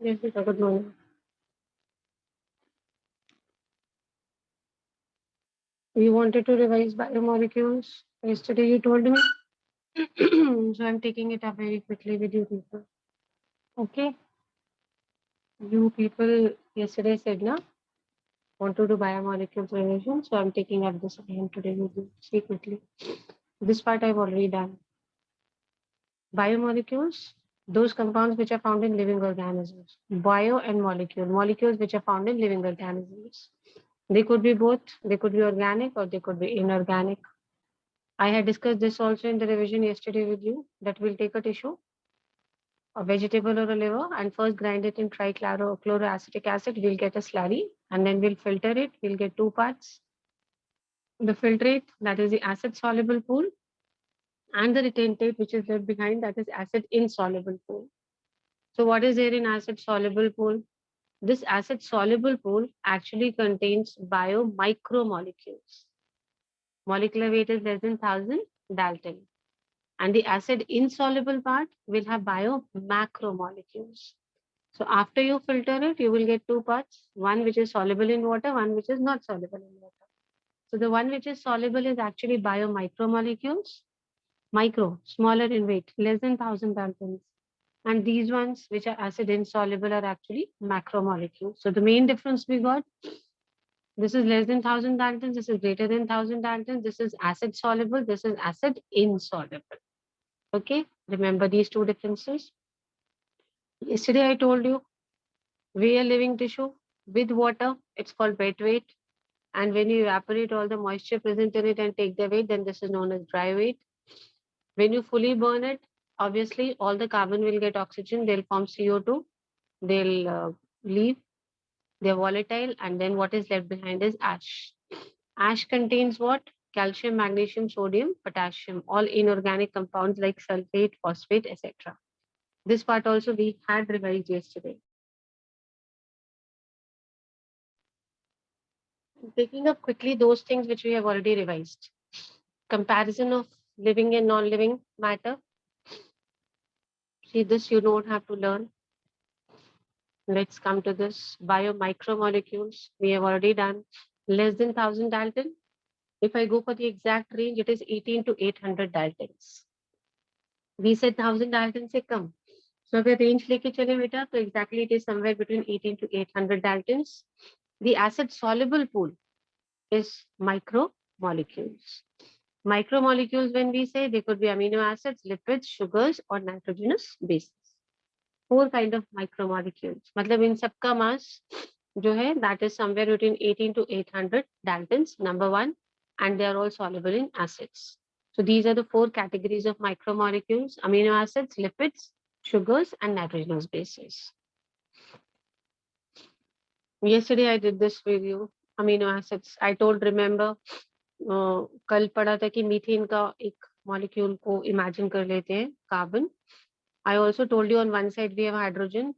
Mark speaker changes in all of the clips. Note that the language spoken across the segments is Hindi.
Speaker 1: Yes, Rita, good morning. You wanted to revise biomolecules. Yesterday you told me. So I'm taking it up very quickly with you people. Okay. You people yesterday said na want to do biomolecules revision. So I'm taking up this again today with you. See quickly. This part I've already done. Biomolecules, those compounds which are found in living organisms. Bio and molecule, molecules which are found in living organisms. They could be both, they could be organic or they could be inorganic. I had discussed this also in the revision yesterday with you, that we'll take a tissue, a vegetable or a liver, and first grind it in trichloroacetic acid. We'll get a slurry and then we'll filter it. We'll get two parts. The filtrate, that is the acid soluble pool, and the retentate, which is left behind, that is acid insoluble pool. So what is there in acid soluble pool? This acid soluble pool actually contains biomicromolecules. Molecular weight is less than 1000 Dalton. And the acid insoluble part will have biomacromolecules. So after you filter it, you will get two parts, one which is soluble in water, one which is not soluble in water. So the one which is soluble is actually biomicromolecules, micro, smaller in weight, less than 1000 Daltons. And these ones which are acid insoluble are actually macromolecules. So the main difference we got, this is less than 1000 Daltons, this is greater than 1000 Daltons, this is acid soluble, this is acid insoluble. Okay, remember these two differences. Yesterday I told you, weigh a living tissue with water, it's called wet weight. And when you evaporate all the moisture present in it and take the weight, then this is known as dry weight. When you fully burn it, obviously all the carbon will get oxygen, they'll form CO2, they'll leave, they're volatile, and then what is left behind is ash. Ash contains what? Calcium, magnesium, sodium, potassium, all inorganic compounds like sulfate, phosphate, etc. This part also we had revised yesterday. Taking up quickly those things which we have already revised. Comparison of living and non-living matter. See, this you don't have to learn. Let's come to this. Biomicromolecules, we have already done. Less than 1000 Dalton. If I go for the exact range, it is 18 to 800 Daltons. We said 1000 Dalton से कम. So अगर range लेके चले बेटा, तो exactly it is somewhere between 18 to 800 Daltons. The acid soluble pool is micromolecules. Micromolecules, when we say, they could be amino acids, lipids, sugars, or nitrogenous bases. Four kind of micromolecules. मतलब इन सबका mass जो है, that is somewhere between 18 to 800 Daltons, number one, and they are all soluble in acids. So these are the four categories of micromolecules: amino acids, lipids, sugars, and nitrogenous bases. Yesterday I did this with you, amino acids. I told, remember, कल पढ़ा था कि मीथेन का एक मॉलिक्यूल को इमेजिन कर लेते हैं, carbon. I also told you on one side we have hydrogen,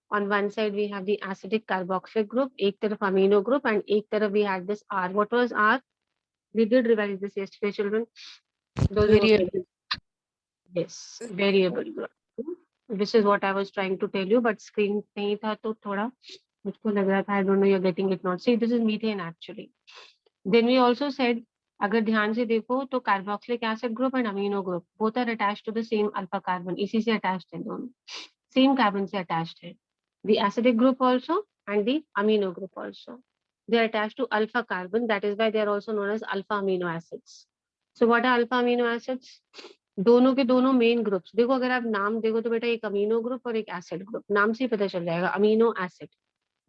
Speaker 1: on one side we have the acidic carboxylic group, एक तरफ amino group, and एक तरफ we had this R. What was R? We did revise this yesterday, children. Those who
Speaker 2: Variable.
Speaker 1: yes, variable group. This is what I was trying to tell you, but screen नहीं था तो थोड़ा मुझको लग रहा था, I don't know you're getting it not. See, this is methane actually. Then we also said, अगर ध्यान से देखो तो carboxylic acid group and amino group both are attached to the same alpha carbon. इसी से attached है दोनों. Same carbon से attached है. The acidic group also and the amino group also. They are attached to alpha carbon. That is why they are also known as alpha amino acids. So what are alpha amino acids? दोनों के दोनों मेन ग्रुप्स देखो, अगर आप नाम देखो तो बेटा एक अमीनो ग्रुप और एक एसिड ग्रुप, नाम से ही पता चल जाएगा. अमीनो एसिड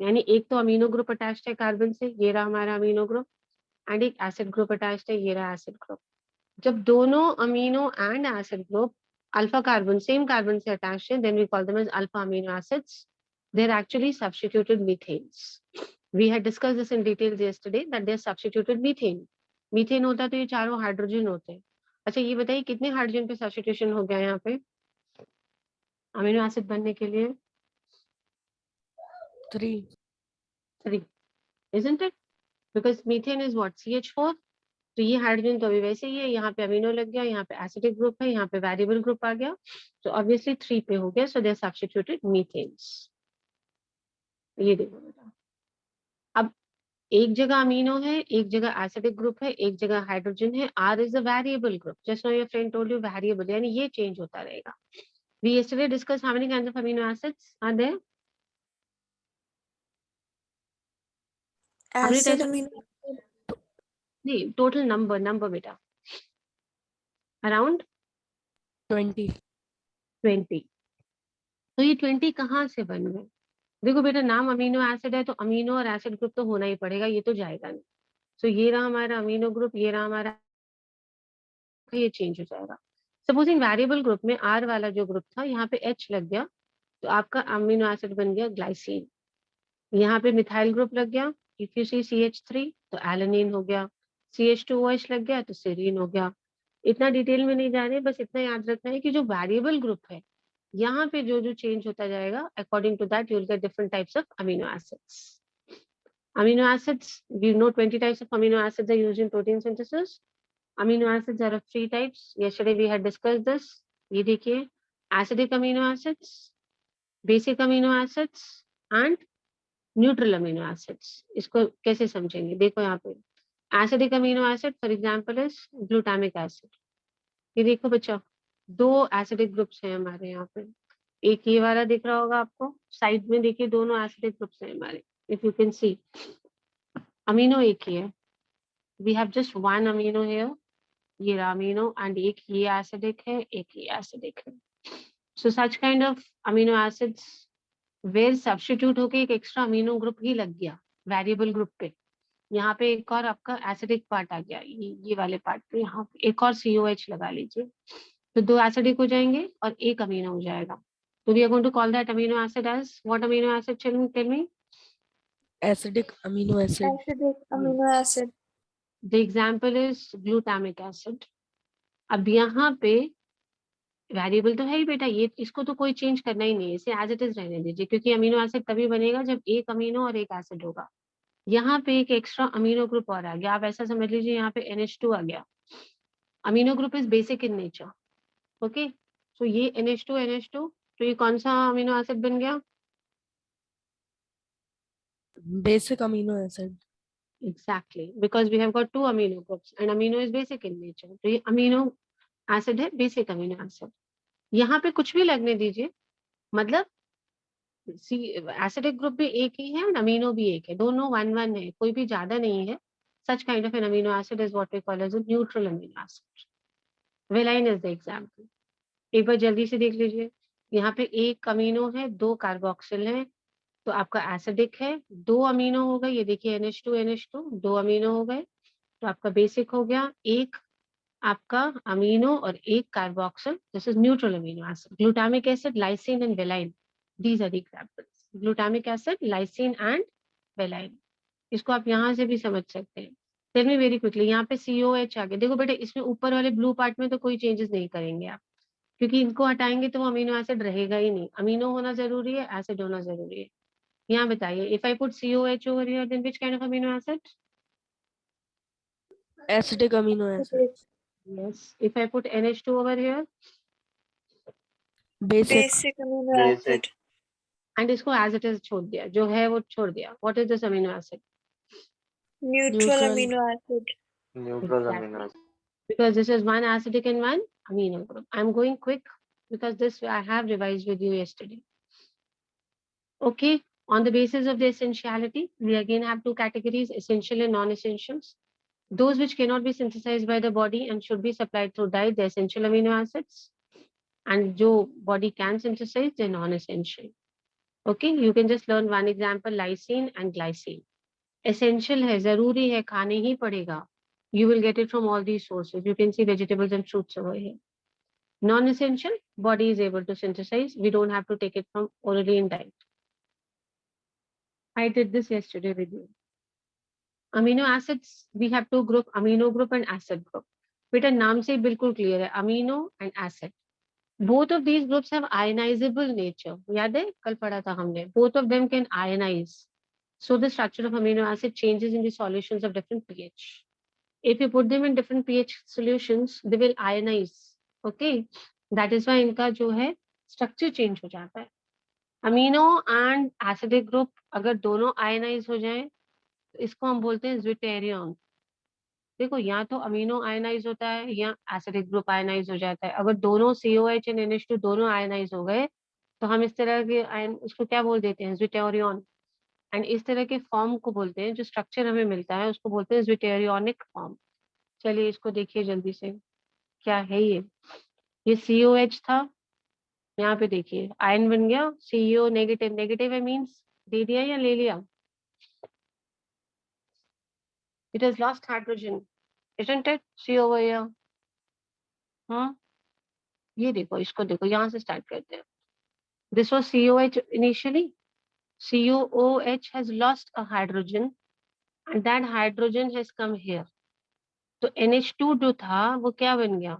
Speaker 1: यानी एक तो अमीनो ग्रुप अटैच्ड है कार्बन से, ये रहा हमारा अमीनो ग्रुप, एंड एक एसिड ग्रुप अटैच्ड है, ये रहा एसिड ग्रुप. जब दोनों amino and acid group alpha carbon same carbon से अटैच्ड है, then we call them as alpha amino acids. They are actually substituted methanes. We had discussed this in details yesterday that they are substituted methane. Methane होता तो ये चारों हाइड्रोजन होते हैं. अच्छा ये बताइए कितने हाइड्रोजन पे सब्स्टिट्यूशन हो गया यहाँ पे अमीनो एसिड बनने के लिए? 3, isn't it? Because methane is what? CH4. तो ये हाइड्रोजन तो अभी वैसे ही है, यहाँ पे अमीनो लग गया, यहाँ पे एसिडिक ग्रुप है, यहाँ पे वेरिएबल ग्रुप आ गया, तो ऑब्वियसली 3 पे हो गया. सो दे आर सब्स्टिट्यूटेड मीथेन्स. ये देखो बेटा, अब एक जगह अमीनो है, एक जगह एसिडिक ग्रुप है, एक जगह हाइड्रोजन है। R is a variable group, just now your friend told you variable, यानी ये चेंज होता रहेगा। We yesterday discuss how many kinds of amino acids are there, how many
Speaker 2: Acid
Speaker 1: types of,
Speaker 2: amino acid,
Speaker 1: नहीं टोटल नंबर बेटा, अराउंड
Speaker 3: 20।
Speaker 1: 20। तो ये 20 कहाँ से बन गए? देखो बेटा, नाम अमीनो एसिड है तो अमीनो और एसिड ग्रुप तो होना ही पड़ेगा, ये तो जाएगा नहीं। सो ये रहा हमारा अमीनो ग्रुप, ये रहा हमारा, ये चेंज हो जाएगा। सपोजिंग वेरिएबल ग्रुप में आर वाला जो ग्रुप था, यहाँ पे एच लग गया तो आपका अमीनो एसिड बन गया ग्लाइसिन। यहाँ पे मिथाइल ग्रुप लग गया, इफ यू सी CH3 तो एलानिन हो गया, CH2OH लग गया तो सेरीन हो गया। इतना डिटेल में नहीं जा रहे, बस इतना याद रखना है कि जो वेरिएबल ग्रुप है, यहाँ पे जो जो चेंज होता जाएगा, according to that you will get different types of amino acids. Amino acids, we know 20 types of amino acids are used in protein synthesis. Amino acids are of 3 types. Yesterday we had discussed this. ये देखिए, acidic amino acids, basic amino acids and neutral amino acids. इसको कैसे समझेंगे? देखो यहाँ पे acidic amino acid for example is glutamic acid. ये देखो बच्चा, 2 acidic groups हैं हमारे यहाँ पे। एक ये वाला दिख रहा होगा आपको, साइड में देखिए दोनों acidic groups हैं हमारे। If you can see, amino एक ही है, we have just one amino here, ये amino, and एक ये acidic है, एक ये acidic है। So such kind of amino acids where substitute होके एक extra amino group ही लग गया variable group पे, यहाँ पे एक और आपका acidic part आ गया, ये वाले part पे यहाँ पे एक और COH लगा लीजिए, तो 2 acidic हो जाएंगे और एक amino हो जाएगा। तो we are going to call that amino acid as what amino acid? Tell me.
Speaker 3: Acidic amino acid.
Speaker 2: acidic amino acid,
Speaker 1: The example is glutamic acid. अब यहाँ पे वेरिएबल तो है ही बेटा, ये इसको तो कोई चेंज करना ही नहीं है, इसे एज इट इज रहने दीजिए, क्योंकि अमीनो एसिड तभी बनेगा जब एक अमीनो और एक एसिड होगा। यहाँ पे एक एक्स्ट्रा अमीनो ग्रुप और आ गया, आप ऐसा समझ लीजिए यहाँ पे NH2 आ गया। Amino group is basic in nature, okay. So ये NH2 तो ये कौन सा अमीनो एसिड बन गया?
Speaker 3: Basic amino acid.
Speaker 1: Exactly, because we have got 2 amino groups and amino is basic in nature, तो ये अमीनो एसिड है, बेसिक अमीनो एसिड। यहाँ पे कुछ भी लगने दीजिए, मतलब एसिडिक ग्रुप भी एक ही है और अमीनो भी एक है, दोनों 1 1 है, कोई भी ज्यादा नहीं है। Such kind of an amino acid is what we call as a neutral amino acid. Valine is the example. एक बार जल्दी से देख लीजिए, यहाँ पे एक अमीनो है, 2 कार्बोक्सिल है, तो आपका एसिडिक है। 2 अमीनो हो गए, ये देखिए NH2 2 अमीनो हो गए, तो आपका बेसिक हो गया। एक आपका अमीनो और एक carboxyl, this is neutral amino acid. Glutamic acid, lysine and valine, these are the examples. Glutamic acid, lysine and valine, इसको आप यहाँ से भी समझ सकते हैं। टेल मी वेरी क्विकली, यहाँ पे COH आ गया। देखो बेटा, इसमें ऊपर वाले ब्लू पार्ट में तो कोई चेंजेस नहीं करेंगे आप, क्योंकि इनको हटाएंगे तो वो अमीनो एसिड रहेगा ही नहीं। अमीनो होना जरूरी है, एसिड होना जरूरी है। यहाँ बताइए, if I put COH over here then which kind of amino acid?
Speaker 3: Acidic amino acid.
Speaker 2: acidic,
Speaker 1: yes, if I put NH2 over here
Speaker 3: Basic.
Speaker 2: basic amino
Speaker 4: Basic.
Speaker 2: acid,
Speaker 1: and इसको एज इट इज छोड़ दिया, जो है वो छोड़ दिया, what is this amino acid?
Speaker 2: neutral
Speaker 3: Neutral.
Speaker 2: amino acid,
Speaker 4: Neutral amino acid.
Speaker 1: Because this is one acidic and one amino group. I'm going quick because this I have revised with you yesterday. Okay, on the basis of the essentiality, we again have 2 categories, essential and non-essentials. Those which cannot be synthesized by the body and should be supplied through diet, the essential amino acids, and jo body can synthesize, they're non-essential. Okay, you can just learn one example, lysine and glycine. Essential है, जरूरी है, खाने ही पड़ेगा. You will get it from all these sources. You can see vegetables and fruits over here. Non-essential, body is able to synthesize. We don't have to take it from orally in diet. I did this yesterday with you. Amino acids, we have 2 group, amino group and acid group. बेटा नाम से बिल्कुल क्लियर है, amino and acid. Both of these groups have ionizable nature. याद है कल पढ़ा था हमने. Both of them can ionize. So the structure of amino acid changes in the solutions of different pH. If you put them in different pH solutions, they will ionize. Okay, that is why इनका जो है structure change हो जाता है. अमीनो एंड एसिडिक ग्रुप अगर दोनों आयनाइज हो जाएं तो इसको हम बोलते हैं ज्विटेरियन। देखो यहाँ तो अमीनो आयनाइज होता है या एसिडिक ग्रुप आयनाइज हो जाता है। अगर दोनों COH एंड NH2 दोनों आयनाइज हो गए तो हम इस तरह के आयन उसको क्या बोल देते हैं, ज्विटेरियन। एंड इस तरह के फॉर्म को बोलते हैं, जो स्ट्रक्चर हमें मिलता है उसको बोलते हैं ज्विटेरियोनिक फॉर्म। चलिए इसको देखिए जल्दी से, क्या है ये COH था, यहाँ पे देखिए आयन बन गया CO नेगेटिव। नेगेटिव है मीन्स दे दिया या ले लिया, it has lost hydrogen, isn't it? C over here. हाँ, ये देखो, इसको देखो, यहाँ से स्टार्ट करते हैं। This was COH initially. COOH has lost a hydrogen and that hydrogen has come here. तो NH2 जो था वो क्या बन गया?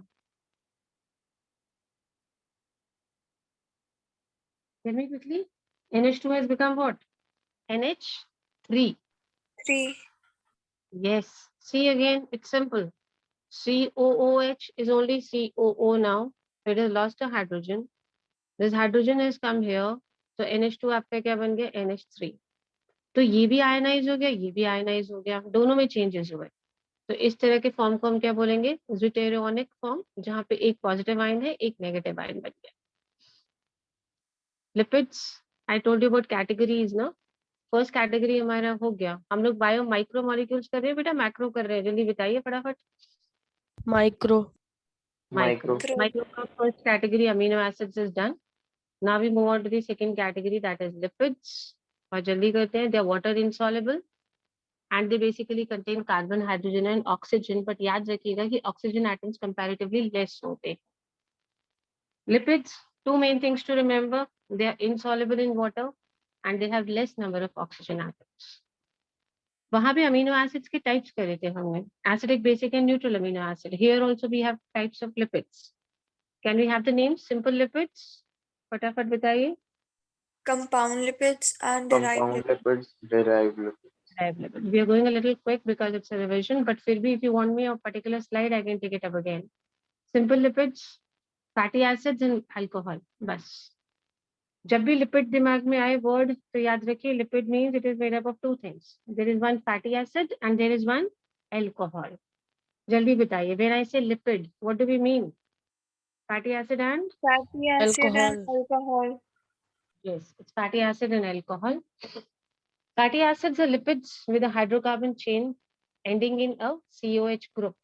Speaker 1: Tell me quickly. NH2 has become what? NH3.
Speaker 2: 3.
Speaker 1: Yes. See again, it's simple. COOH is only COO now. It has lost a hydrogen. This hydrogen has come here. तो NH2 आपका क्या बन गया? NH3. तो ये भी आयनाइज हो गया, ये भी आयनाइज हो गया, दोनों में चेंजेस हुए। तो इस तरह के फॉर्म को हम क्या बोलेंगे? ज्विटेरियोनिक फॉर्म, जहाँ पे एक पॉजिटिव आयन है, एक नेगेटिव आयन बन गया। Lipids, I told you about categories ना। फर्स्ट कैटेगरी हमारा हो गया। हम लोग बायो माइक्रो मॉलिक्यूल्स कर रहे हैं बेटा, मैक्रो कर रहे हैं? जल्दी बताइए फटाफट।
Speaker 3: माइक्रो।
Speaker 4: Micro.
Speaker 1: Micro का first category amino acids is done. Now we move on to the second category, that is lipids. और जल्दी करते हैं, they are water insoluble and they basically contain carbon, hydrogen and oxygen. But याद रखिएगा कि oxygen atoms comparatively less होते हैं। Lipids, two main things to remember. They are insoluble in water and they have less number of oxygen atoms. वहां पे अमीनो एसिड्स के टाइप्स करे थे हमने, acidic, basic and neutral amino acid. Here also we have types of lipids. Can we have the name? Simple lipids, फटाफट बताइए।
Speaker 2: Compound lipids and derived
Speaker 4: Compound
Speaker 2: lipids.
Speaker 4: lipids, derived lipids.
Speaker 1: Derived lipids. We are going a little quick because it's a revision, but फिर भी if you want me a particular slide, I can take it up again. Simple lipids, fatty acids and alcohol. बस जब भी लिपिड दिमाग में आए वर्ड तो याद रखिए, lipid means it is made up of two things, there is one fatty acid and there is one alcohol. जल्दी बताइए, when I say lipid what do we mean? Fatty acid and
Speaker 2: Fatty acid and
Speaker 3: Alcohol.
Speaker 2: alcohol.
Speaker 1: yes, it's fatty acid and alcohol. Fatty acids are lipids with a hydrocarbon chain ending in a COH group.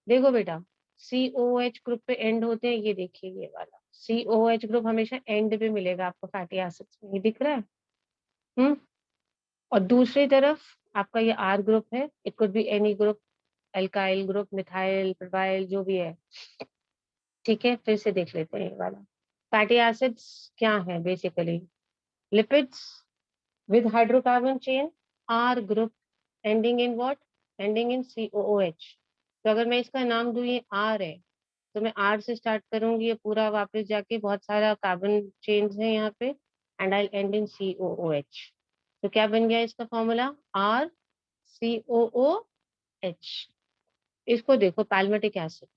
Speaker 1: देखो बेटा, COH ग्रुप पे एंड होते हैं, ये देखिए ये वाला COH ग्रुप हमेशा एंड पे मिलेगा आपको फैटी एसिड्स में, ये दिख रहा है। और दूसरी तरफ आपका ये R ग्रुप है, it could be any group, alkyl group, methyl, propyl, जो भी है। ठीक है, फिर से देख लेते हैं ये वाला। फैटी एसिड्स क्या है? Basically lipids with hydrocarbon chain R group ending in what? Ending in COOH. तो अगर मैं इसका नाम दूं ये R है तो मैं R से स्टार्ट करूंगी, ये पूरा वापस जाके बहुत सारा कार्बन चेन्स है यहाँ पे and I and in COOH। तो क्या बन गया इसका फॉर्मूला? RCOOH। इसको देखो, पैल्मेटिक एसिड,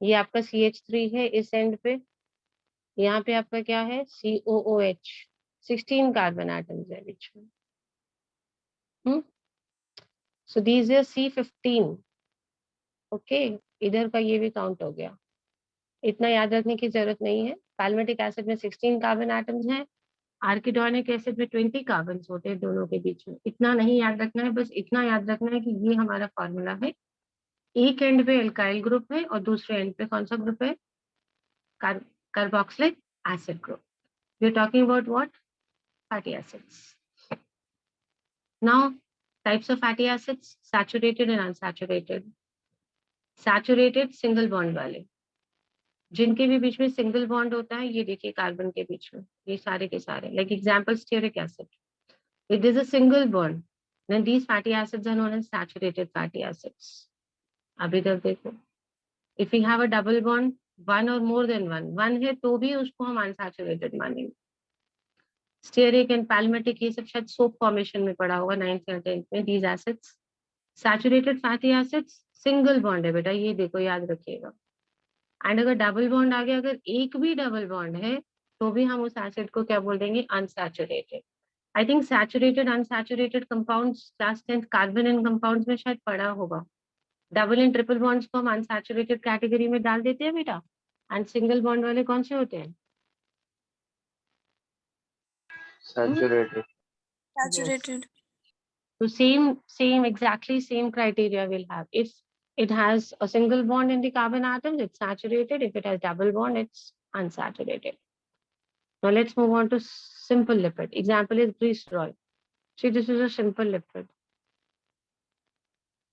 Speaker 1: ये आपका CH3 है इस एंड पे, यहाँ पे आपका क्या है? COOH, 16 कार्बन एटम्स है बीच में। So these are C15. Okay, इधर का ये भी काउंट हो गया। इतना याद रखने की जरूरत नहीं है। पैल्मेटिक एसिड में 16 कार्बन एटम्स हैं, आर्किडोनिक एसिड में 20 कार्बन होते हैं दोनों के बीच में। इतना नहीं याद रखना है, बस इतना याद रखना है कि ये हमारा फॉर्मूला है। एक एंड पे एल्काइल ग्रुप है और दूसरे एंड पे कौन सा ग्रुप है? Carboxylic acid group. We are talking about what? Fatty acids. Now types of fatty acids, saturated and unsaturated. Saturated single bond वाले, जिनके भी बीच में सिंगल बॉन्ड होता है, ये देखिए कार्बन के बीच में, ये सारे के सारे, like example stearic acid, it is a single bond, then these fatty acids are known as saturated fatty acids. अब इधर देखो, if you have a double bond, one or more then one है तो भी उसको हम अनसैचुरेटेड मानेंगे। स्टीयरिक एंड पैल्मेटिक ये सब शायद सोप फॉर्मेशन में पढ़ा होगा 9th या 10th में, these acids. Saturated fatty acids single bond है बेटा, ये देखो याद रखिएगा। एंड अगर डबल बॉन्ड आ गया, अगर एक भी डबल बॉन्ड है तो भी हम उस एसिड को क्या बोल देंगे, unsaturated. I think saturated unsaturated compounds class 10 carbon and compounds में शायद पढ़ा होगा। डबल एंड ट्रिपल बॉन्ड्स को हम अनसैचुरेटेड कैटेगरी में डाल देते हैं बेटा, एंड सिंगल बॉन्ड वाले कौन से होते हैं?
Speaker 4: Saturated.
Speaker 2: Saturated.
Speaker 1: So exactly same criteria we'll have. If it has a single bond in the carbon atom, it's saturated. If it has double bond, it's unsaturated. Now let's move on to simple lipid. Example is glycerol. See, this is a simple lipid.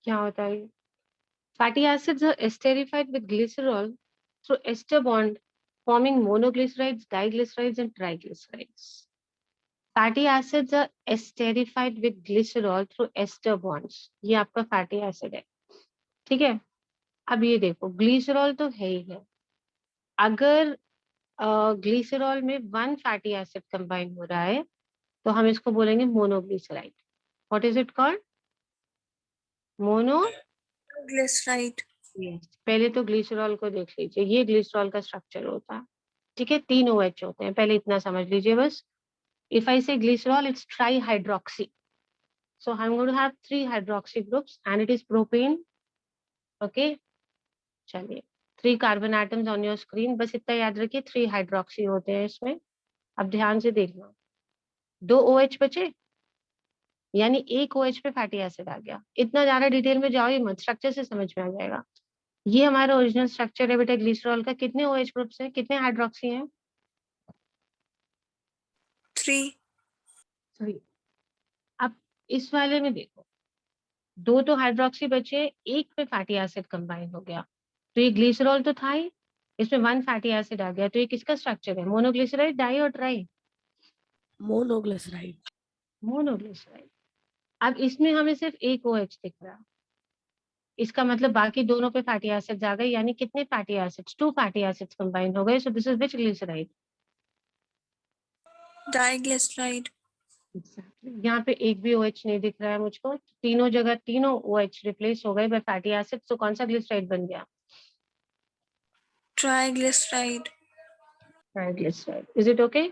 Speaker 1: क्या होता है ये? Fatty acids are esterified with glycerol through ester bond, forming monoglycerides, diglycerides, and triglycerides. Fatty acids are esterified with glycerol through ester bonds. ये आपका fatty acid है, ठीक है। अब ये देखो, ग्लिसरॉल तो है ही है। अगर ग्लिसरॉल में वन फैटी एसिड कंबाइन हो रहा है तो हम इसको बोलेंगे monoglyceride. What is it called? Mono.
Speaker 2: Glyceride.
Speaker 1: पहले तो ग्लिसरॉल को देख लीजिए, ये ग्लिसरॉल का स्ट्रक्चर होता है, ठीक है। 3 OH होते हैं, पहले इतना समझ लीजिए बस। If I say glycerol, it's tri hydroxy, so I am going to have 3 hydroxy groups and it is propane. Okay, चलिए 3 carbon atoms on your screen, बस इतना याद रखिए 3 हाइड्रोक्सी होते हैं इसमें। अब ध्यान से देखना, 2 OH बचे, यानी 1 OH पे फैटी एसिड आ गया। इतना ज्यादा डिटेल में जाओ ही मत, स्ट्रक्चर से समझ में आ जाएगा। ये हमारा ओरिजिनल स्ट्रक्चर है बेटा ग्लिसरॉल का। कितने OH ग्रुप्स हैं, कितने हाइड्रोक्सी हैं?
Speaker 2: 3.
Speaker 1: 3। अब इस वाले में देखो, 2 तो हाइड्रोक्सी बचे, 1 पे फैटी एसिड कंबाइन हो गया, तो ये ग्लिसरॉल तो था ही, इसमें 1 फैटी एसिड आ गया, तो ये किसका स्ट्रक्चर है? मोनोग्लिसराइड, डाई और ट्राई?
Speaker 3: मोनोग्लिसराइड।
Speaker 1: मोनोग्लिसराइड। अब इसमें हमें सिर्फ 1 OH दिख रहा, इसका मतलब बाकी दोनों पे फैटी एसिड्स आ गए, यानी कितने fatty acids? 2 fatty acids combine हो गए। So this is which glyceride?
Speaker 2: Diglyceride.
Speaker 1: यहाँ पे एक भी OH नहीं दिख रहा है मुझको, तीनों जगह तीनों OH रिप्लेस हो गए बाय फैटी एसिड। तो कौन सा ग्लिसराइड बन गया?
Speaker 2: Triglyceride.
Speaker 1: Triglyceride. Is it okay?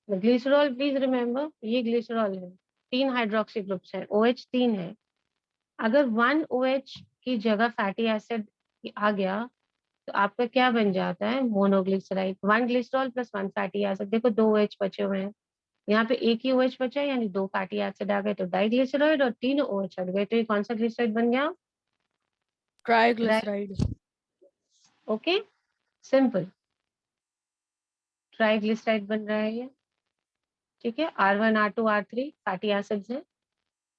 Speaker 1: Glycerol, please remember, ये ग्लिसरॉल है, 3 हाइड्रोक्सी ग्रुप्स है, OH 3 है। अगर 1 OH की जगह फैटी एसिड आ गया तो आपका क्या बन जाता है? Monoglyceride. 1 glycerol plus 1 fatty acid. देखो 2 OH बचे हुए हैं, यहाँ पे एक ही OH बचा है, यानी 2 फैटी एसिड आ गए, तो डाइग्लिसराइड, और 3 OH हट गए, तो ये कौन सा ग्लिसराइड बन गया?
Speaker 3: ट्राइग्लिसराइड।
Speaker 1: ओके, सिंपल, ट्राइग्लिसराइड बन रहा है ये, ठीक है। R1 R2 R3 fatty acids हैं,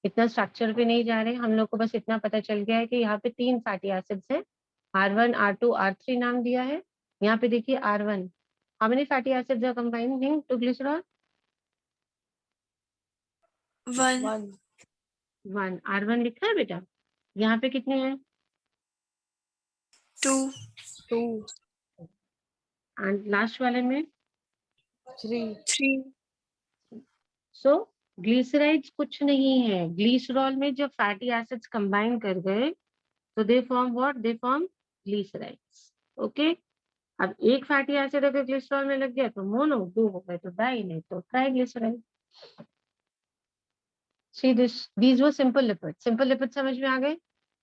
Speaker 1: इतना स्ट्रक्चर पे नहीं जा रहे, हम लोग को बस इतना पता चल गया है कि यहाँ पे 3 फैटी एसिड्स हैं, R1 R2 R3 नाम दिया है। यहाँ पे देखिए R1, how many fatty acids are combining to glycerol?
Speaker 2: 1.
Speaker 1: 1 R1 लिखा है बेटा। यहाँ पे कितने हैं?
Speaker 2: 2.
Speaker 3: 2
Speaker 1: एंड लास्ट वाले में
Speaker 3: 3
Speaker 2: 3.
Speaker 1: सो ग्लिसराइड्स कुछ नहीं है, ग्लिसरॉल में जब फैटी एसिड्स कंबाइन कर गए तो they form what? They form glycerides. Okay, अब एक फैटी एसिड अगर ग्लिसरॉल में लग गया तो मोनो, 2 हो गए तो डाई, नहीं तो triglyceride. See this, these were simple lipid. Simple lipid समझ में आ गए?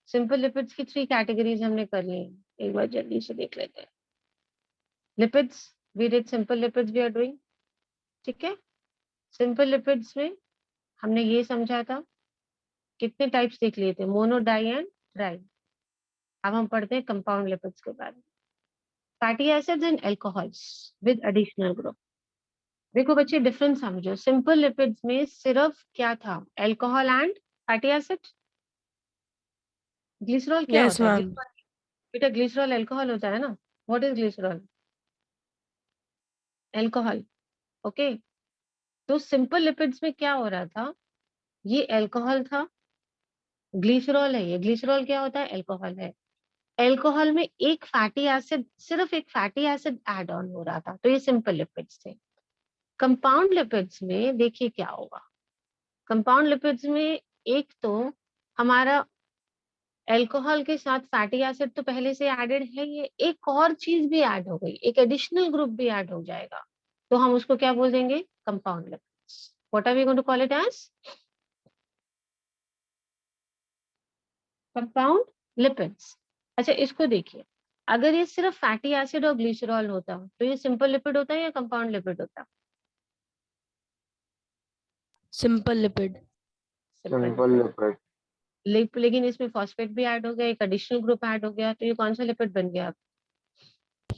Speaker 1: सिंपल लिपिड्स की 3 कैटेगरीज हमने कर ली, एक बार जल्दी से देख लेते हैं। Lipids, we did simple lipids we are doing, ठीक है। सिंपल लिपिड्स में हमने ये समझा था, कितने टाइप्स देख लिए थे? Mono, di and tri. अब हम पढ़ते हैं कंपाउंड लिपिड्स के बारे में। Fatty acids and alcohols with additional group. देखो बच्चे डिफरेंस समझो, सिंपल लिपिड्स में सिर्फ क्या था? Alcohol and fatty acid. Glycerol क्या
Speaker 3: यस
Speaker 1: होता है?
Speaker 3: मैम।
Speaker 1: बेटा ग्लिसरॉल अल्कोहल होता है ना। What is glycerol? Alcohol. Okay, तो सिंपल लिपिड्स में क्या हो रहा था? ये अल्कोहल था, ग्लिसरॉल है ये। ग्लिसरॉल क्या होता है? अल्कोहल है। अल्कोहल में एक फैटी एसिड, सिर्फ एक फैटी एसिड ऐड ऑन हो रहा था, तो ये सिंपल लिपिड्स थे। कंपाउंड लिपिड्स में देखिए क्या होगा। कंपाउंड लिपिड्स में एक तो हमारा अल्कोहल के साथ फैटी एसिड तो पहले से एडेड है, ये एक और चीज भी ऐड हो गई, एक एडिशनल ग्रुप भी ऐड हो जाएगा। तो हम उसको क्या बोल देंगे, compound lipids. What are we going to call it as, compound lipids. अच्छा इसको देखिए, अगर ये सिर्फ फैटी एसिड और ग्लिसरॉल होता तो ये सिंपल लिपिड होता है या कंपाउंड लिपिड होता?
Speaker 3: Simple lipid.
Speaker 4: Simple lipid.
Speaker 1: लेकिन इसमें फॉस्फेट भी ऐड हो गया, एक एडिशनल ग्रुप ऐड हो गया, तो ये कौन सा लिपिड बन गया?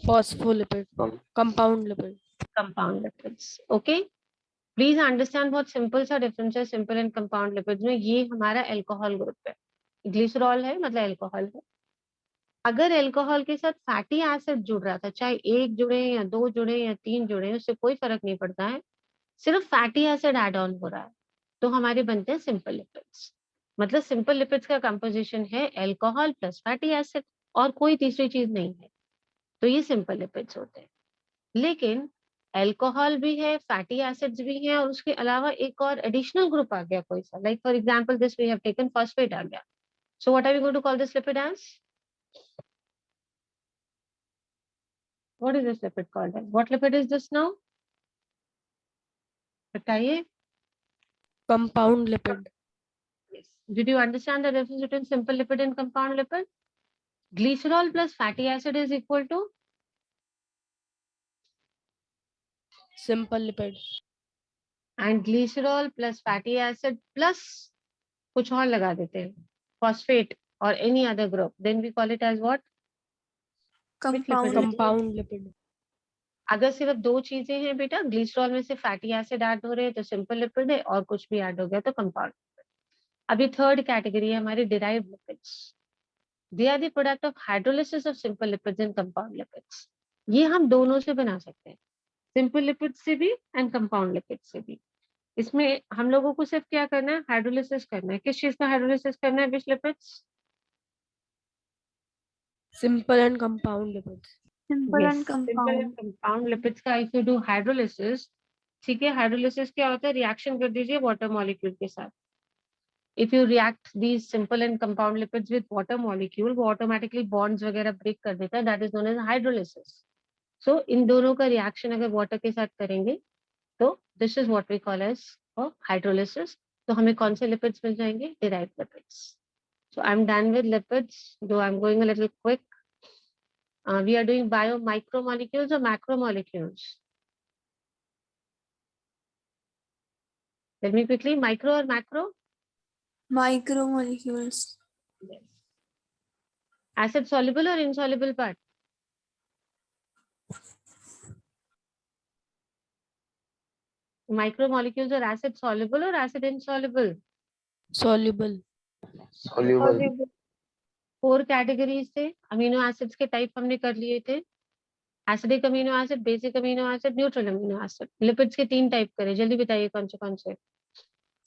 Speaker 3: Phospholipid.
Speaker 4: Com-
Speaker 3: compound lipid.
Speaker 1: Compound lipids. Okay, please understand बहुत सिंपल सा डिफरेंस है सिंपल एंड कंपाउंड लिपिड्स में। ये हमारा अल्कोहल ग्रुप है, ग्लिसरॉल है मतलब अल्कोहल है। अगर अल्कोहल के साथ फैटी एसिड जुड़ रहा था, चाहे एक जुड़े या दो जुड़े या तीन जुड़े, उससे कोई फर्क नहीं पड़ता है, सिर्फ फैटी एसिड ऐड ऑन हो रहा है, तो हमारे बनते हैं सिंपल लिपिड्स। मतलब सिंपल लिपिड्स का कंपोजिशन है अल्कोहल प्लस फैटी एसिड, और कोई तीसरी चीज नहीं है, तो ये सिंपल लिपिड्स होते हैं। लेकिन अल्कोहल भी है, फैटी एसिड्स भी हैं, और उसके अलावा एक और एडिशनल ग्रुप आ गया कोई सा, like for example this we have taken phosphate आ गया। So what are we going to call this lipid as, what is this lipid called as, what lipid is this now, बताइए।
Speaker 3: Compound lipid.
Speaker 1: Yes. Did you understand the difference between simple lipid and compound lipid? Glycerol plus fatty acid is equal to,
Speaker 3: simple lipid.
Speaker 1: and glycerol plus fatty acid plus कुछ और लगा देते हैं, phosphate or any other group, then we call it as what? Which lipid
Speaker 2: Compound
Speaker 1: is it?
Speaker 2: lipid.
Speaker 3: Compound lipid.
Speaker 1: अगर सिर्फ दो चीजें हैं बेटा, ग्लिसरॉल में से फैटी एसिड ऐड हो रहे हैं तो सिंपल लिपिड है, और कुछ भी ऐड हो गया तो कंपाउंड। अभी थर्ड कैटेगरी है हमारी derived lipids. They are the product of hydrolysis of simple lipids and compound lipids. ये हम दोनों से बना सकते हैं, सिंपल लिपिड से भी एंड कंपाउंड लिपिड से भी। इसमें हम लोगों को सिर्फ क्या करना है, हाइड्रोलिसिस करना है। किस चीज का हाइड्रोलिसिस करना है, which lipids?
Speaker 3: Simple and compound lipids.
Speaker 2: Simple
Speaker 1: yes,
Speaker 2: and
Speaker 1: simple and
Speaker 2: compound.
Speaker 1: Compound lipids का इफ यू डू हाइड्रोलिसिस, ठीक है, हाइड्रोलिसिस क्या होता है, रिएक्शन कर दीजिए वाटर मॉलिक्यूल के साथ। If you react these simple and compound lipids with water molecule, वो ऑटोमेटिकली बॉन्ड्स वगैरह ब्रेक कर देता है, that is known as hydrolysis. So इन दोनों का रिएक्शन अगर वाटर के साथ करेंगे तो this is what we call as hydrolysis. तो हमें कौन से लिपिड्स मिल जाएंगे, derived lipids. So I am done with lipids, though I am going a little quick. We are doing bio micromolecules और macromolecules. Tell me quickly, micro और मैक्रो।
Speaker 2: Micromolecules.
Speaker 1: एसिड सॉल्युबल और इनसॉल्युबल पार्ट। माइक्रोमोलिक्यूल्स और एसिड सॉल्युबल और acid insoluble.
Speaker 3: Soluble.
Speaker 4: Soluble.
Speaker 1: 4 categories थे, अमीनो एसिड्स के टाइप हमने कर लिए थे, acidic amino acid, basic amino acid, neutral amino acid. Lipids के 3 टाइप करे, जल्दी बताइए कौन से कौन से।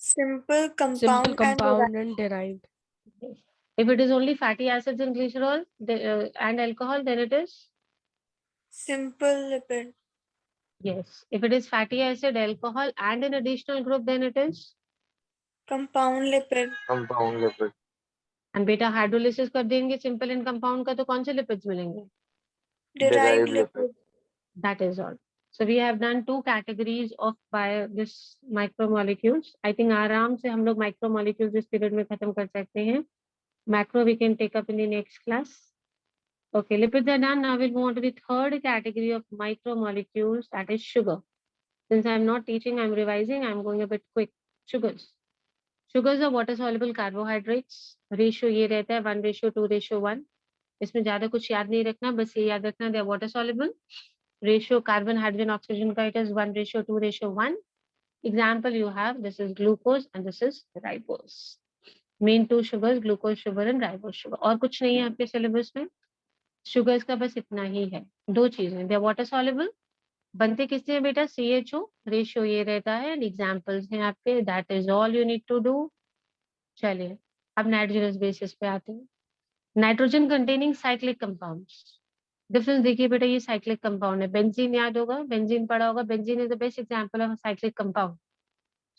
Speaker 2: Simple,
Speaker 3: simple,
Speaker 2: compound, and
Speaker 3: compound and derived.
Speaker 1: If it is only fatty acids and glycerol and alcohol, then it is,
Speaker 2: simple lipid.
Speaker 1: yes. If it is fatty acid, alcohol and an additional group, then it is,
Speaker 2: Compound lipid.
Speaker 4: Compound lipid.
Speaker 1: and beta hydrolysis कर देंगे simple and compound का, तो कौन से lipids मिलेंगे?
Speaker 2: Derived
Speaker 4: Derived lipid.
Speaker 2: lipid.
Speaker 1: That is all. So we have done 2 categories of this micromolecules. I think आराम से हम लोग micromolecules इस period में खत्म कर सकते हैं. Macro we can take up in the next class. Okay, lipids are done. Now we'll move on to the third category of micromolecules, that is sugar. Since I'm not teaching, I'm revising, I'm going a bit quick. Sugars. Sugars are water soluble carbohydrates. Ratio ये रहता है 1:2:1. इसमें ज्यादा कुछ याद नहीं रखना, बस ये याद रखना, they are water soluble. Ratio carbon, hydrogen, oxygen का it is 1:2:1. Example you have, this is glucose and this is ribose. Main 2 sugars, glucose sugar and ribose sugar. और कुछ नहीं है आपके सिलेबस में. शुगर्स का बस इतना ही है, 2 चीजें, दे वाटर सॉल्युबल, बनते किससे हैं बेटा, CHO, रेशियो ये रहता है, एग्जांपल्स हैं आपके, that is all you need to do. चलिए अब नाइट्रोजनस बेसिस पे आते हैं। Nitrogen containing cyclic compounds, difference देखिए बेटा, ये साइक्लिक कंपाउंड है, बेंजीन याद होगा, बेंजीन पढ़ा होगा, benzene is the best example of cyclic compound.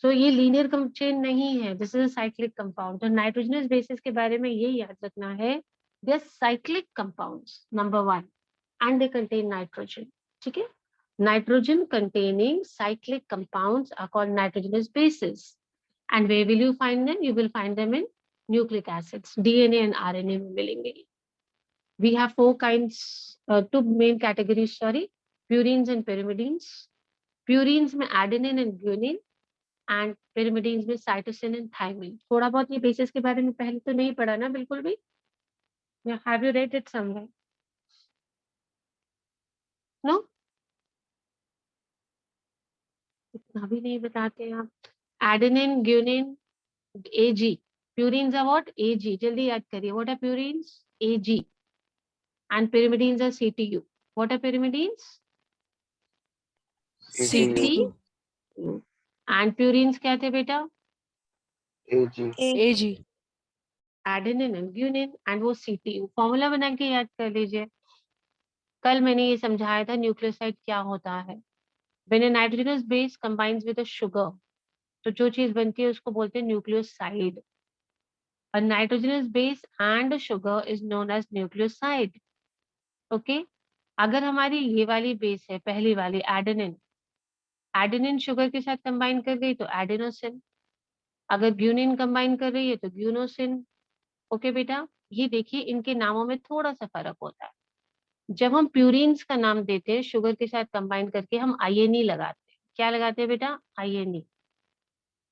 Speaker 1: So ये लीनियर चेन नहीं है, दिस इज साइक्लिक कंपाउंड। तो नाइट्रोजनस बेसिस के बारे में ये याद रखना है, they are cyclic compounds, number 1, and they contain nitrogen, ठीक है। Nitrogen containing cyclic compounds are called nitrogenous bases. And where will you find them? You will find them in nucleic acids. DNA and RNA में मिलेंगे. We have four kinds, two main categories, sorry, purines and pyrimidines. Purines में adenine and guanine, and pyrimidines में cytosine and thymine. थोड़ा बहुत ये bases के बारे में पहले तो नहीं पढ़ा ना बिल्कुल भी? Yeah, have you read it somewhere? No? इतना भी नहीं बताते आप. Adenine, guanine, AG. Purines are what? AG. जल्दी याद करिए. What are purines? AG. And pyrimidines are CTU. What are pyrimidines?
Speaker 4: CTU.
Speaker 1: CTU. And purines क्या थे बेटा?
Speaker 4: AG.
Speaker 3: AG.
Speaker 1: Adenine and guanine, and वो CTU. फॉर्मूला बना के याद कर लीजिए. कल मैंने ये समझाया था न्यूक्लियोसाइड क्या होता है. When a nitrogenous base combines with a sugar, तो जो चीज बनती है उसको बोलते हैं nucleoside. A nitrogenous base and a sugar is known as nucleoside. Okay? अगर हमारी ये वाली बेस है, पहली वाली एडेनिन, एडेनिन शुगर के साथ कंबाइन कर गई तो एडेनोसिन. अगर ग्यूनिन कंबाइन कर रही है तो ग्यूनोसिन. ओके बेटा, ये देखिए इनके नामों में थोड़ा सा फर्क होता है. जब हम प्यूरिन्स का नाम देते हैं शुगर के साथ कंबाइन करके हम आईएनई लगाते हैं. क्या लगाते हैं बेटा? आईएनई.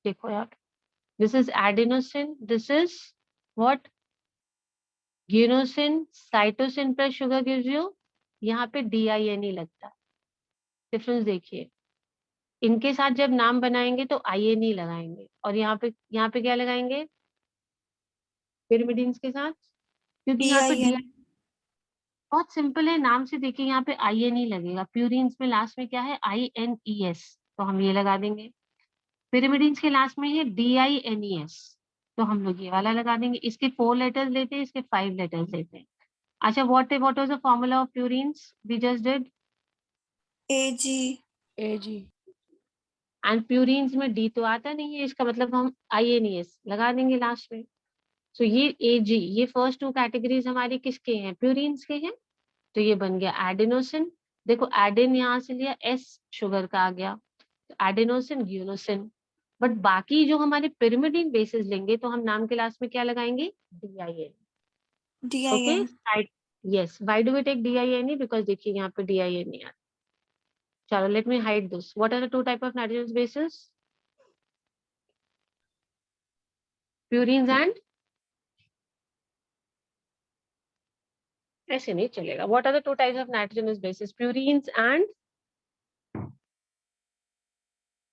Speaker 1: देखो यार, this is adenosine, this is what? Guanosine. Cytosine plus sugar gives you, यहाँ पे डीआईएनई लगता है. डिफरेंस देखिए. इनके साथ जब नाम बनाएंगे तो आईएनई लगाएंगे, और यहाँ पे क्या लगाएंगे? पिरिमिडिन्स के साथ, क्योंकि यहाँ पे
Speaker 2: DIN.
Speaker 1: बहुत सिंपल है. नाम से देखिए यहाँ पे आईएनई लगेगा. प्यूरिन्स में लास्ट में क्या है? INES, तो हम ये लगा देंगे. पिरिमिडिन्स के लास्ट में है DINES, तो हम लोग ये वाला लगा देंगे. इसके 4 लेटर्स लेते हैं, इसके 5 लेटर्स लेते हैं. अच्छा, what was the formula of purines we just did?
Speaker 2: AG.
Speaker 3: AG.
Speaker 1: And purines में डी तो आता नहीं है, इसका मतलब हम INES लगा देंगे लास्ट में. सो ये AG, ये फर्स्ट 2 कैटेगरीज हमारी किसके हैं? प्यूरिन्स के हैं. तो ये बन गया एडेनोसिन. देखो एडेन यहाँ से लिया, S शुगर का आ गया, तो एडेनोसिन, ग्यूनोसिन. बट बाकी जो हमारे पिरिमिडिन बेसिस लेंगे तो हम नाम के लास्ट में क्या लगाएंगे? DIN. Okay,
Speaker 2: DIN.
Speaker 1: Yes. Why do we take DINE? Because देखिए यहाँ पे DIN नहीं आता. चलो, let me hide this. What are the 2 type of nitrogen bases? Purines and, ऐसे नहीं चलेगा. What are the 2 types of nitrogenous bases? Purines and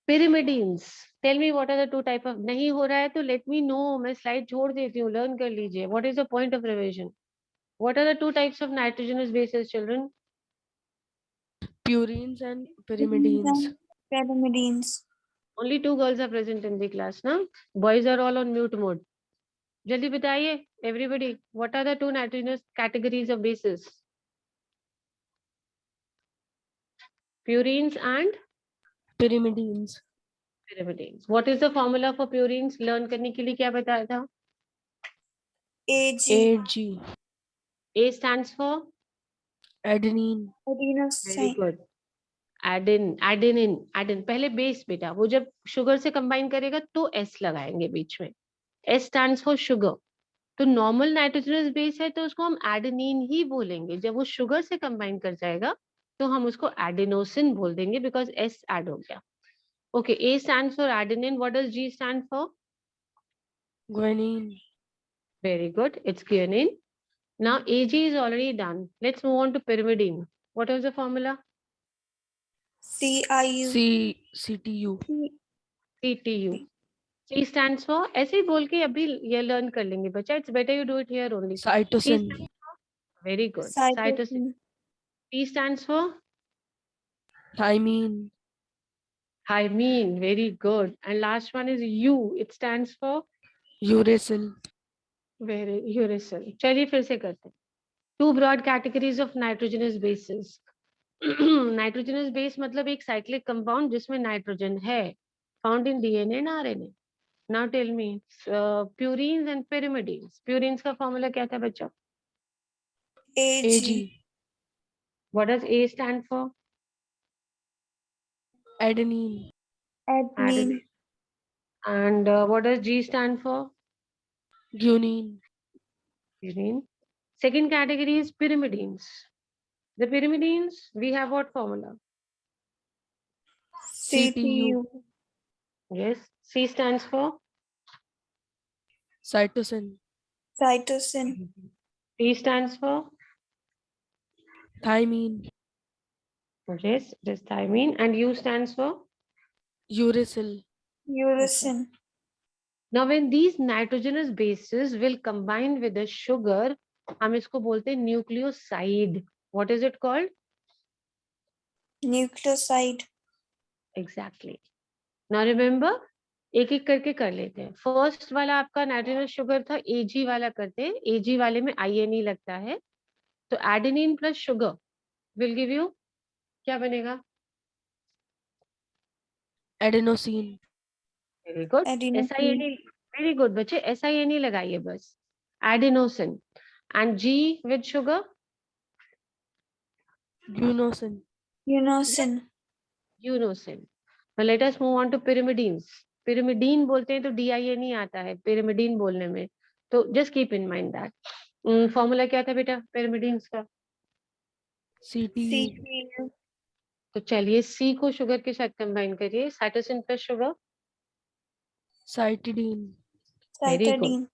Speaker 1: pyrimidines. Tell me what are the 2 type of. नहीं हो रहा है तो let me know, मैं स्लाइड छोड़ देती हूँ, लर्न कर लीजिए. What is the point of revision? What are the 2 types of nitrogenous bases, children?
Speaker 3: Purines and pyrimidines.
Speaker 2: Pyrimidines.
Speaker 1: Only 2 girls are present in the class, ना? Boys are all on mute mode. जल्दी बताइए everybody, what are the 2 nitrogenous categories of bases? Purines and
Speaker 3: Pyrimidines.
Speaker 1: pyrimidines. What is the formula for purines? Learn करने के लिए क्या बताया था?
Speaker 2: AG.
Speaker 3: AG.
Speaker 1: A stands for?
Speaker 3: Adenine.
Speaker 1: Very
Speaker 2: Adenosine.
Speaker 1: good. Adenine पहले बेस बेटा, वो जब शुगर से कंबाइन करेगा तो S लगाएंगे बीच में. S stands for sugar. तो नॉर्मल नाइट्रोजनस बेस है तो उसको हम एडेनिन ही बोलेंगे. जब वो शुगर से कंबाइन कर जाएगा तो हम उसको एडेनोसिन बोल देंगे, बिकॉज S ऐड हो गया. Okay, A stands for adenine. What does G stand for?
Speaker 3: Guanine.
Speaker 1: Very good, it's guanine. Now AG is already done. Let's move on to pyrimidine. What was the formula?
Speaker 2: CIU.
Speaker 3: CTU.
Speaker 1: CTU. C stands for, ऐसे ही बोल के अभी ये लर्न कर लेंगे बच्चा. It's better you do it here only. C
Speaker 3: Cytosine.
Speaker 1: stands for, very good.
Speaker 2: Cytosine.
Speaker 1: Cytosine. T stands for
Speaker 3: Thymine.
Speaker 1: thymine. Very good. And last one is U. It stands for
Speaker 3: Uracil.
Speaker 1: very uracil. चलिए फिर से करते हैं. 2 broad categories of nitrogenous bases. Nitrogenous base मतलब एक साइक्लिक कंपाउंड जिसमें नाइट्रोजन है, found in DNA and RNA. Now tell me, purines and pyrimidines. Purines का फॉर्मूला क्या था बच्चा?
Speaker 2: AG.
Speaker 3: AG.
Speaker 1: What does A stand for?
Speaker 3: Adenine.
Speaker 2: Adenine.
Speaker 1: And what does G stand for?
Speaker 3: Guanine.
Speaker 1: Urine. Second category is pyrimidines. The pyrimidines, we have what formula?
Speaker 2: CTU.
Speaker 1: Yes. C stands for?
Speaker 3: Cytosine.
Speaker 2: Cytosine.
Speaker 1: T stands for?
Speaker 3: Thymine.
Speaker 1: Yes, it is thymine. And U stands for?
Speaker 3: Uracil.
Speaker 2: Uracil.
Speaker 1: Now, when these nitrogenous bases will combine with the sugar, हम इसको बोलते हैं nucleoside. What is it called?
Speaker 2: Nucleoside.
Speaker 1: Exactly. Now remember, एक एक करके कर लेते हैं. फर्स्ट वाला आपका नाइट्रोजनस शुगर था, Ag वाला करते हैं. Ag वाले में INE लगता है. तो adenine plus sugar will give you क्या बनेगा?
Speaker 3: Adenosine.
Speaker 1: Very good.
Speaker 2: Adenosine.
Speaker 1: SINE. Very good बच्चे, SINE लगाइए बस. Adenosine. And G with sugar?
Speaker 3: Guanosine.
Speaker 2: Unosine.
Speaker 1: यूनोसिन. Now let us move on to pyrimidines. pyrimidine बोलते हैं तो DINE आता है pyrimidine बोलने में. तो just keep in mind that. Formula क्या था बेटा pyrimidines का?
Speaker 3: CTU.
Speaker 2: CTU.
Speaker 1: तो चलिए C को शुगर के साथ कंबाइन करिए. Cytosine plus sugar.
Speaker 3: Cytidine.
Speaker 1: Very good.
Speaker 2: Cytidine.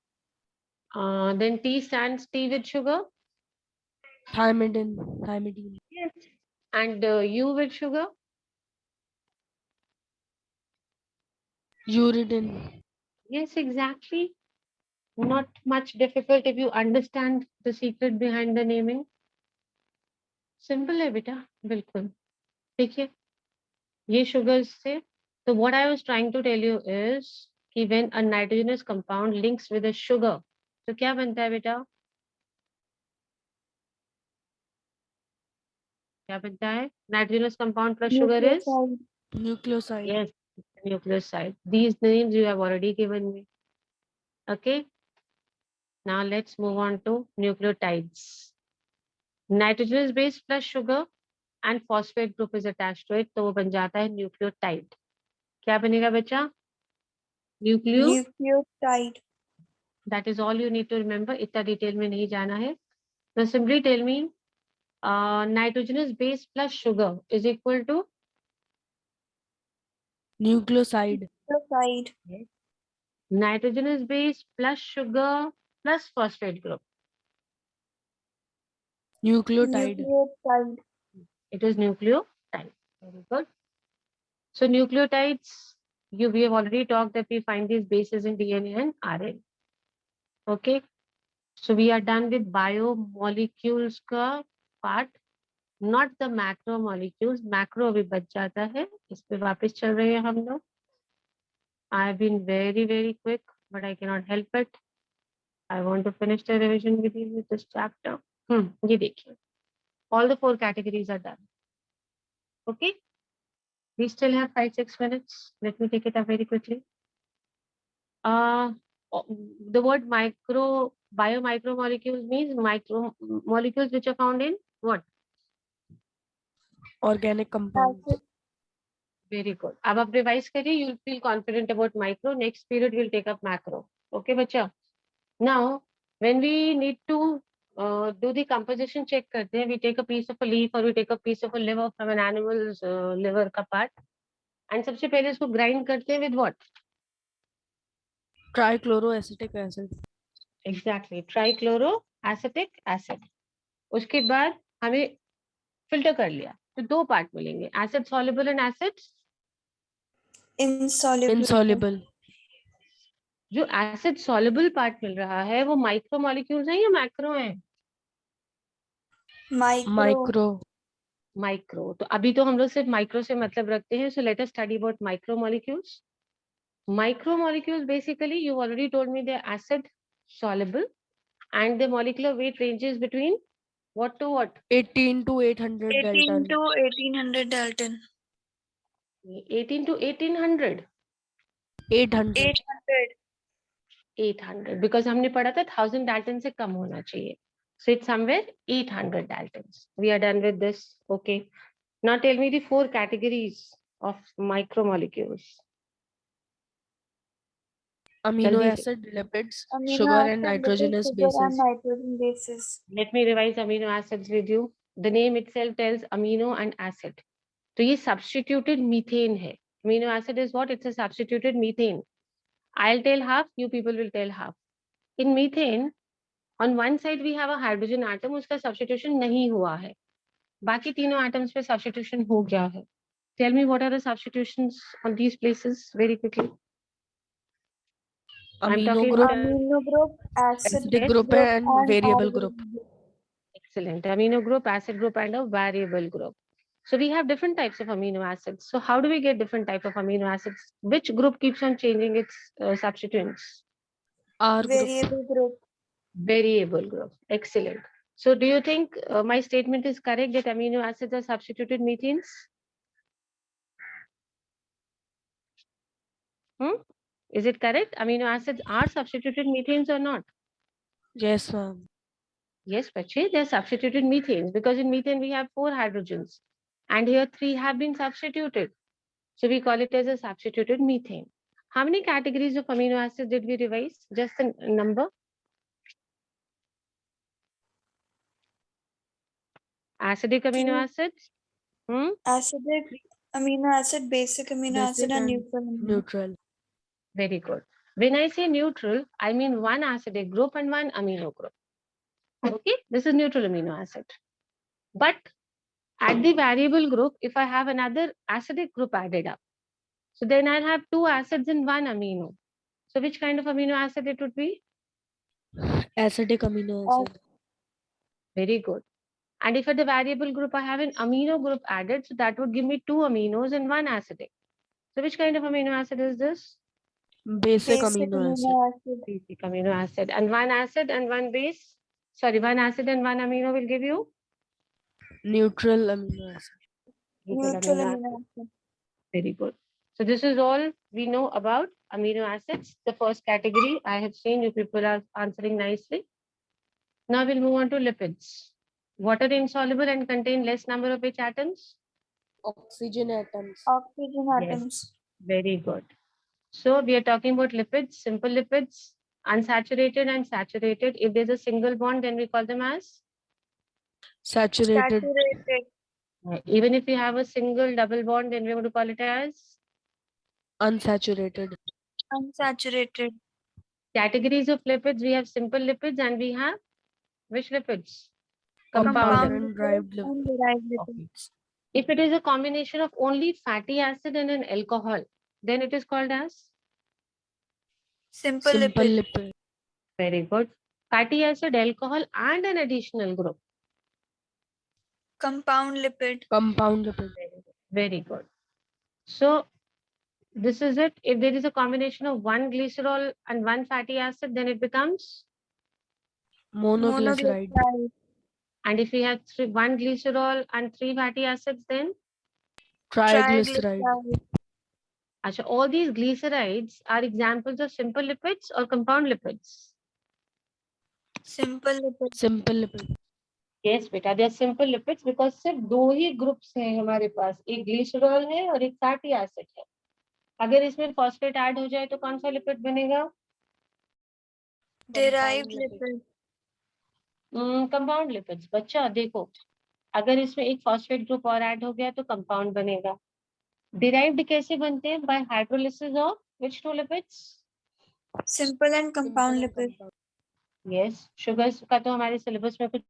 Speaker 1: Then T stands T with sugar.
Speaker 3: Thymidine. Thymidine.
Speaker 1: Yes. And U with sugar.
Speaker 3: Uridine.
Speaker 1: Yes, exactly. Not much difficult if you understand the secret behind the naming. Simple है बेटा, बिल्कुल. देखिए, ये sugars से. So what I was trying to tell you is कि when a nitrogenous compound links with a sugar, तो क्या बनता है बेटा? क्या बनता है? Nitrogenous compound plus sugar is?
Speaker 2: Nucleoside.
Speaker 3: Nucleoside.
Speaker 1: Yes, nucleoside. These names you have already given me. Okay. Now let's move on to nucleotides. Nitrogenous base plus sugar and phosphate group is attached to it, तो वो बन जाता है nucleotide. क्या बनेगा बच्चा?
Speaker 2: Nucleotide.
Speaker 1: That is all you need to remember. इतना डिटेल में नहीं जाना है. Now simply tell me, nitrogenous base plus sugar is equal to?
Speaker 3: Nucleoside.
Speaker 2: Nucleoside.
Speaker 1: Nitrogenous base plus sugar plus phosphate group.
Speaker 3: Nucleotide.
Speaker 2: Nucleotide.
Speaker 1: It is nucleotide. Very good. So nucleotides, we have already talked that we find these bases in DNA and RNA. Okay. So we are done with biomolecules का part, not the macromolecules. Macro अभी बच जाता है. इस पे वापस चल रहे हैं हम लोग. I have been very, very quick, but I cannot help it. I want to finish the revision with you with this chapter. ये देखिए. All the 4 categories are done. Okay. We still have 5-6 minutes. Let me take it up very quickly. The word biomicromolecules means molecules which are found in what?
Speaker 3: Organic compounds.
Speaker 1: Very good. अब आप revise करिए. You'll feel confident about micro. Next period we'll take up macro. Okay, बच्चा. Now, when we need to do the composition check करते हैं, we take a piece of a leaf or we take a piece of a liver from an animal's liver का part, and सबसे पहले इसको grind करते हैं with what?
Speaker 3: Trichloroacetic acid.
Speaker 1: Exactly, trichloroacetic acid. उसके बाद हमें फिल्टर कर लिया तो 2 पार्ट मिलेंगे, acid soluble and acid
Speaker 2: Insoluble.
Speaker 3: Insoluble.
Speaker 1: जो acid soluble पार्ट मिल रहा है वो माइक्रो मॉलिक्यूल्स हैं या मैक्रो हैं?
Speaker 2: Micro.
Speaker 1: माइक्रो. तो अभी तो हम लोग सिर्फ माइक्रो से मतलब रखते हैं. So let us study about micro molecules. Micro molecules basically, you already told me they're acid soluble and the molecular weight ranges between what to what?
Speaker 3: 18 to 800
Speaker 2: 18
Speaker 3: Dalton.
Speaker 2: to 1800 Dalton.
Speaker 1: 18 to 1800.
Speaker 3: 800.
Speaker 2: 800.
Speaker 1: 800 because हमने पढ़ा था 1000 Dalton से कम होना चाहिए. So it's somewhere 800 Daltons. We are done with this. Okay. Now tell me the 4 categories of micromolecules?
Speaker 3: Amino
Speaker 1: Jaldi se.
Speaker 3: acid, lipids,
Speaker 2: Amino
Speaker 3: sugar
Speaker 2: acid,
Speaker 3: and
Speaker 2: lipid,
Speaker 3: nitrogenous
Speaker 2: sugar and
Speaker 3: bases.
Speaker 2: nitrogen bases.
Speaker 1: Let me revise amino acids with you. The name itself tells amino and acid. तो ये substituted methane है. Amino acid is what? It's a substituted methane. I'll tell half, you people will tell half. In methane, on one side we have a hydrogen atom, उसका substitution नहीं हुआ है. बाकी तीनों atoms पे substitution हो गया है. Tell me what are the substitutions on these places very quickly. I'm
Speaker 3: Amino
Speaker 1: talking
Speaker 3: group,
Speaker 2: Amino group, acid
Speaker 3: acidic group and variable
Speaker 2: aldehyde
Speaker 3: group.
Speaker 1: Excellent. Amino group, acid group, and a variable group. So we have different types of amino acids. So how do we get different type of amino acids? Which group keeps on changing its substituents?
Speaker 3: R group.
Speaker 2: variable group.
Speaker 1: Variable group. Excellent. So do you think my statement is correct that amino acids are substituted methanes? Is it correct? Amino acids are substituted methanes or not?
Speaker 3: Yes, ma'am.
Speaker 1: Yes, Pache, they are substituted methanes because in methane we have 4 hydrogens and here 3 have been substituted. So we call it as a substituted methane. How many categories of amino acids did we revise? Just a number. Acidic amino acids.
Speaker 2: Acidic amino acid, basic amino acid,
Speaker 3: Basic
Speaker 2: and
Speaker 3: and
Speaker 2: neutral amino.
Speaker 3: Neutral.
Speaker 1: Very good. When I say neutral, I mean one acidic group and one amino group. Okay, this is neutral amino acid. But at the variable group, if I have another acidic group added up, so then I'll have 2 acids and 1 amino. So which kind of amino acid it would be?
Speaker 3: Acidic amino acid.
Speaker 1: Very good. And if at the variable group I have an amino group added, so that would give me 2 aminos and 1 acidic. So which kind of amino acid is this?
Speaker 3: Basic amino acid.
Speaker 1: Basic amino acid. And 1 acid and 1 base. Sorry, 1 acid and 1 amino will give you?
Speaker 3: Neutral amino acid.
Speaker 2: Neutral amino acid.
Speaker 1: Very good. So this is all we know about amino acids. The first category I have seen you people are answering nicely. Now we'll move on to lipids. Water insoluble and contain less number of H atoms.
Speaker 3: Oxygen atoms.
Speaker 2: Oxygen
Speaker 1: Yes.
Speaker 2: atoms.
Speaker 1: Very good. So we are talking about lipids, simple lipids, unsaturated and saturated. If there's a single bond, then we call them as?
Speaker 3: Saturated.
Speaker 2: Saturated.
Speaker 1: Even if we have a single double bond, then we're going to call it as?
Speaker 3: Unsaturated.
Speaker 2: Unsaturated.
Speaker 1: Categories of lipids, we have simple lipids and we have which lipids?
Speaker 3: Compound
Speaker 1: lipids.
Speaker 3: and derived lipids.
Speaker 2: and derived
Speaker 1: Okay.
Speaker 2: lipids.
Speaker 1: If it is a combination of only fatty acid and an alcohol, then it is called as?
Speaker 2: Simple
Speaker 3: Simple
Speaker 2: lipid.
Speaker 3: lipid.
Speaker 1: Very good. Fatty acid, alcohol and an additional group.
Speaker 2: Compound lipid.
Speaker 3: Compound lipid.
Speaker 1: Very good. So this is it. If there is a combination of 1 glycerol and 1 fatty acid, then it becomes?
Speaker 3: Monoglyceride.
Speaker 2: Monoglyceride.
Speaker 1: And if we have 1 glycerol and 3 fatty acids, then?
Speaker 3: Triglyceride.
Speaker 2: Triglyceride.
Speaker 1: Achha, all these glycerides are examples of simple lipids or compound lipids?
Speaker 2: Simple lipid.
Speaker 3: Simple lipid.
Speaker 1: Yes, beta, they are simple lipids because सिर्फ 2 ही ग्रुप्स हैं हमारे पास, एक ग्लिसरॉल है और एक फैटी एसिड है. अगर इसमें फॉस्फेट ऐड हो जाए तो कौन सा लिपिड बनेगा?
Speaker 2: Derived
Speaker 3: lipid.
Speaker 2: lipid.
Speaker 1: Compound lipids. बच्चा देखो, अगर इसमें एक फॉस्फेट ग्रुप और ऐड हो गया तो कंपाउंड बनेगा. डिराइव्ड कैसे बनते हैं? Bye hydrolysis of which 2 lipids?
Speaker 2: Simple and compound
Speaker 3: Simple and
Speaker 2: lipid.
Speaker 3: compound.
Speaker 1: Yes, sugars का तो हमारे सिलेबस में कुछ